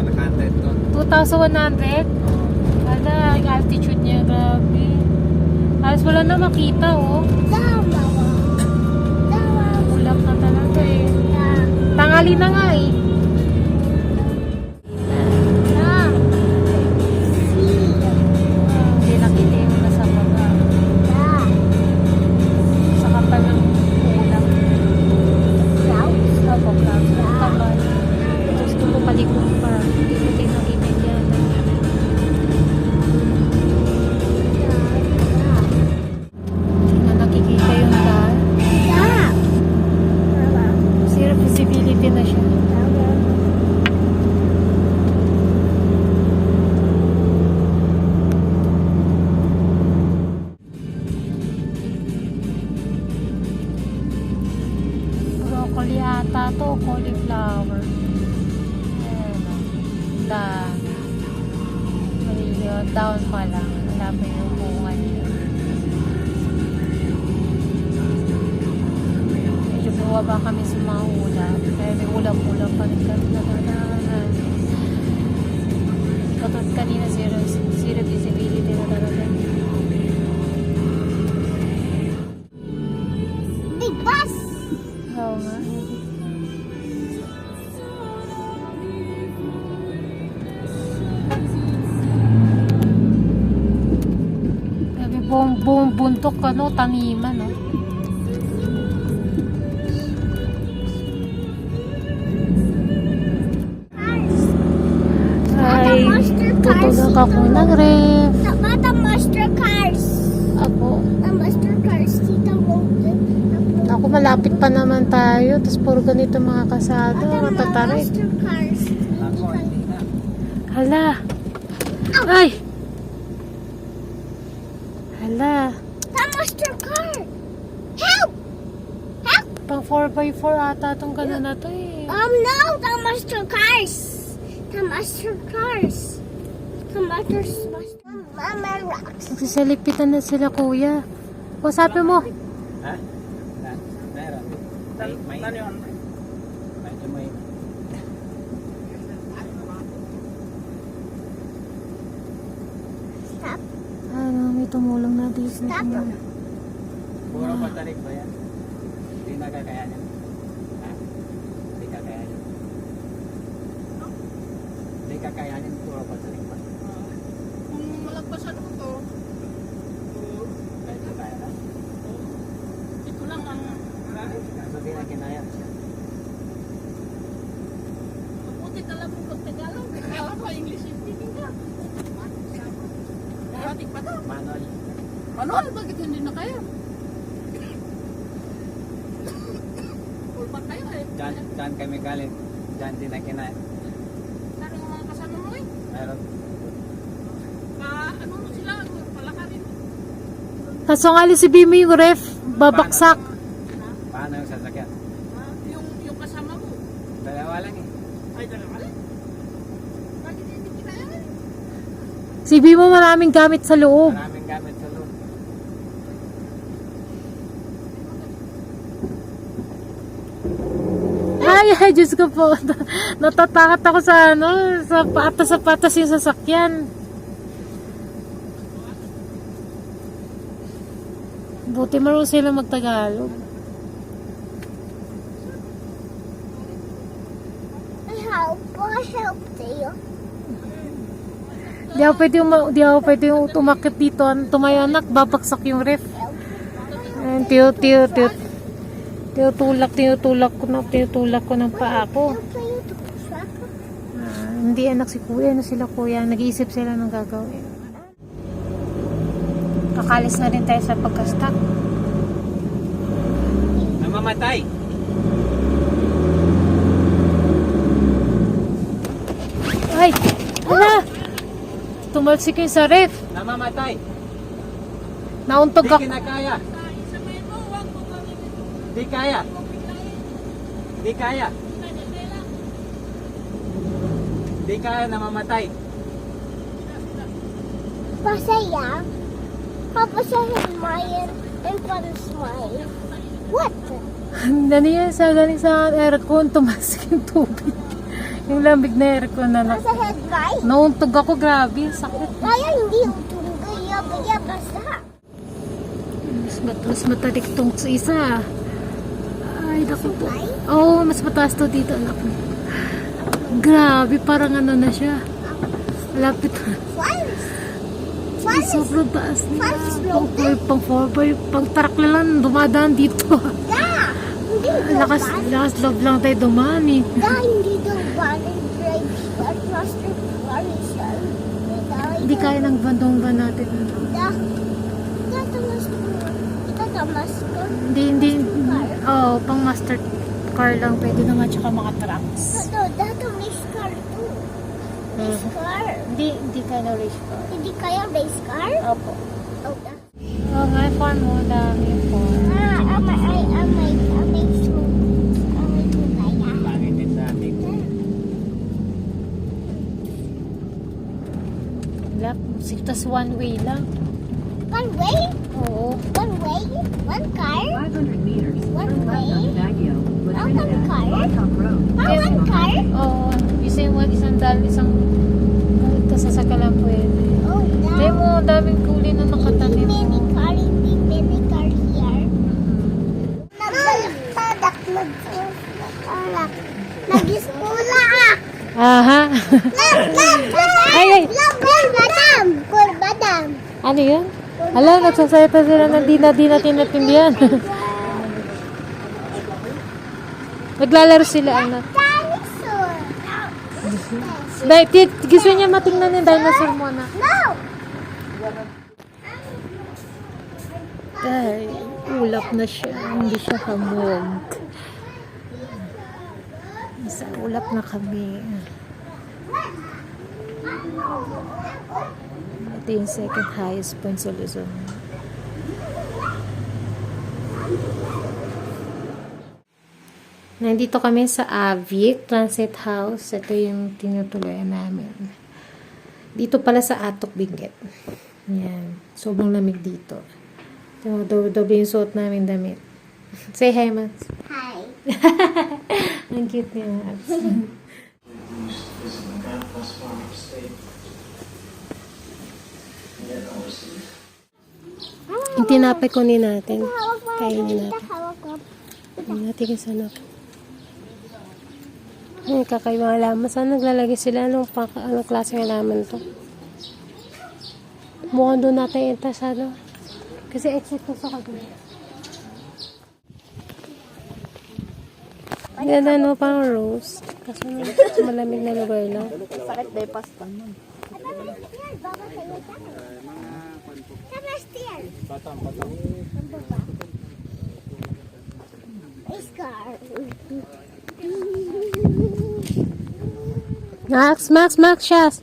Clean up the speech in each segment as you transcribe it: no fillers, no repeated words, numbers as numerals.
nakantay ito. 2,100? Wala, yung altitude niya, grabe. Halos wala na makita, oh. Ulap na talaga eh. Tangali na nga eh. Hindi nakita yung nasa baba. Sa kapal ng ulap. Opo, clouds. Kapal. Gusto ko palikong pa. Hindi ko tinakita dyan. Hindi na nakikita yung daan. Zero visibility na siya. Broccoli ata to, cauliflower. Ayan o. Down pa lang. Wala pa yung bunga niya. Medyo bumaba kami sa mga ulap. Kaya may ulap-ulap pa rin kami nadadaanan. Katulad kanina, zero visibility na talaga. Big bus! Oo nga. Sabi, buong buntok, ano, taniman, no? Ay, tutulog ako ng ref. Mata monster cars. Ako. The monster cars. Tita Logan. Ako, malapit pa naman tayo. Tapos puro ganito mga kasado. Matatarik. Monster cars. Ako, hindi na. Hala. Ay! Hala. The monster car. Help! Help! Pang 4x4 ata itong gano'n na to eh. No, the monster cars. The monster cars. The monster Mama rocks. Nagsisilipitan na sila, kuya. O, sabi mo. Ha? Meron. May yun? Medyo may... Stop. Ano, may tumulong na dito. Stop. Puro patarik ba yan? Hindi na kakayanin. Ha? Hindi kakayanin. Hindi kakayanin, puro patarik ba? Kung malagpasan mo to, Kahit na kaya na. ito lang ang Kaso di na kinaya. mabuti talaga mo pag-Tagalog. Kaya pa English speaking ka. Marating pa to. Manual. Manual, bakit hindi na kayo? Ulpat kayo eh. Diyan kami galing. Diyan din na kinaya. Saan ang mga kasama mo eh? Meron. Ano mo sila, palakarin. Kaso nga si Bimi yung ref. Babaksak. Paano yung sasakyan? Yung kasama mo. Dalawa lang eh. Ay, dalawa rin. Bakit hindi kita yan? Si Bimo maraming gamit sa loob. Maraming gamit sa loob. Ay, Diyos ko po. Natatakot ako sa ano, sa patas yung sasakyan. Buti marunong sila magtagalog. Help tayo. Di ako pwede tumakit dito. Tumayo anak, babaksak yung ref. Ayan, tinutulak ko ng paa ko. Help tayo to truck. Hindi anak si kuya, sila kuya. Nag-iisip sila ng gagawin. Kakalis na rin tayo sa pagka-stuck. Namamatay! Ay! Hala! Tumalsik yung sa ref. Namamatay! Nauntog Di ako. kinakaya! Di kaya! Di kaya! Di kaya, namamatay! Pasaya. Papa said Mayan in front of smile. What? Galing sa aircon, tumasik yung tubig. Yung lamig na aircon na lang. Nasa head, right? Nauntog ako, grabe. Sakit. Kaya hindi utong kaya kaya basta. Mas matarik tong sa isa. Ay, naku po. Oo, mas mataas to dito, anak mo. Grabe, parang ano na siya. Lapit. Flies. Sobrang taas na. Flies floated. Pang 4x, pang tarak na lang, dumadaan dito. Yeah. Hindi Lakas loob lang tayo dumaan eh. hindi daw balik drive across the horizon. Hindi kaya ng bandong ba natin. Tatamas ko. Hindi. Oo, pang master car lang pwede naman, tsaka mga trucks. Dato race car too. Race car. Hindi kaya na race car. Hindi kaya race car? Opo. Okay. Oo nga, farm mo, dami farm. Amay kaya. Pangit din sa ating. Lap, tas one way lang. One way? Oo. One way? One car? 500 meters. One Turn left on way? Baguio, La Oh, one Trinidad, car? Blacktop Road. One car? Oo. Isang kahit kasasaka lang pwede. Oh, Kaya mo, daming kulay na nakatanim mo. Hindi many car here. Nagbalak, nag-iskula ah! Aha. Ay. Madam! Madam! Ano yun? Ala, nagsasalita sila na di natin natindihan. Naglalaro sila, anak. Dinosaur! Gusto niya matingnan yung dinosaur mo, anak. No! Ay, ulap na siya. Hindi siya hamog. Isa ulap na kami. Ito yung second highest point sa Luzon. Nandito kami sa Avic Transit House. Ito yung tinutuloyan namin. Dito pala sa Atok Benguet. Yan. Sobrang lamig dito. Doble yung suot namin damit. Say hi, Mats. Hi. Ang cute ni Mats. Yung tinapay kunin natin. Kainin natin. Natin yung sanok. Ay, kakaibang halaman. Saan naglalagay sila? Anong klaseng halaman to? Mukhang doon natin ito sa ano. Kasi exit ko sa kabila. Yan ano, pang rose. Kasi malamig na lugar lang. Sakit day pasta mo. Sebastian! Race car. Max, Shaz.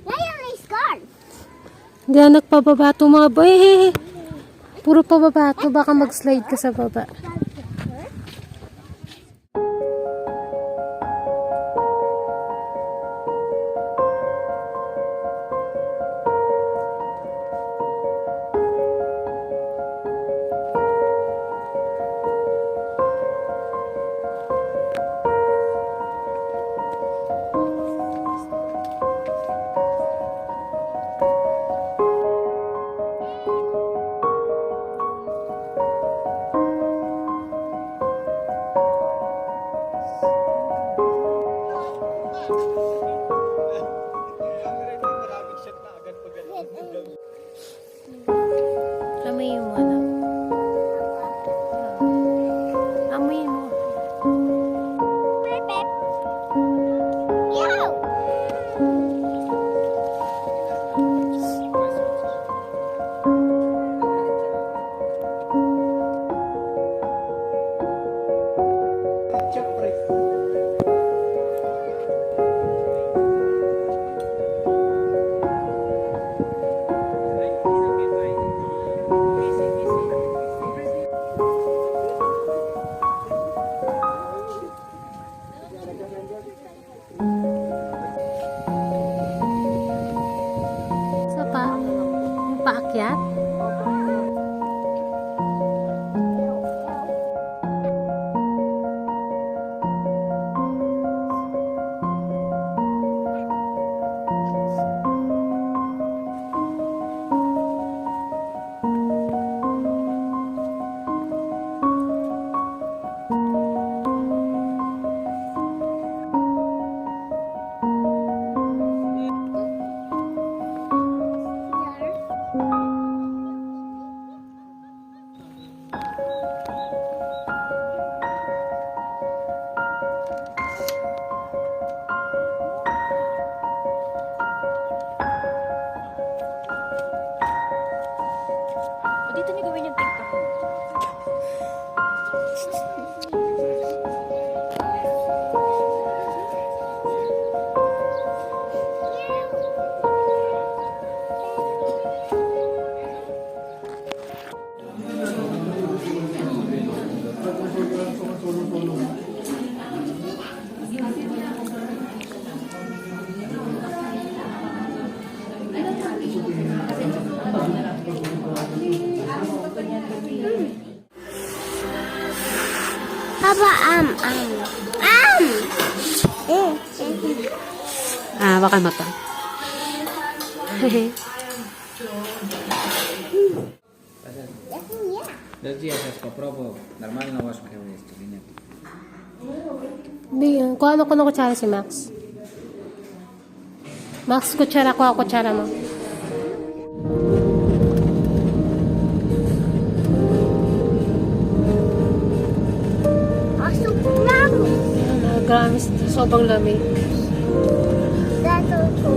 Ngayon race car. Hindi na nagpababato mga boy. Puro pababato. Baka mag-slide ka sa baba. Amoy mo na. Amoy mo. Pep. Yo! Ah, baka mata. Подожди, я сейчас попробую. Нормально ложка его есть или нет? Hindi, kung ano ko na kutsara si Max. Max, kutsara ko ako, kutsara mo. Also, bravo. Grabe, sobrang lamig. That's also.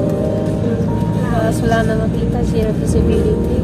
Wala na makita, zero visibility.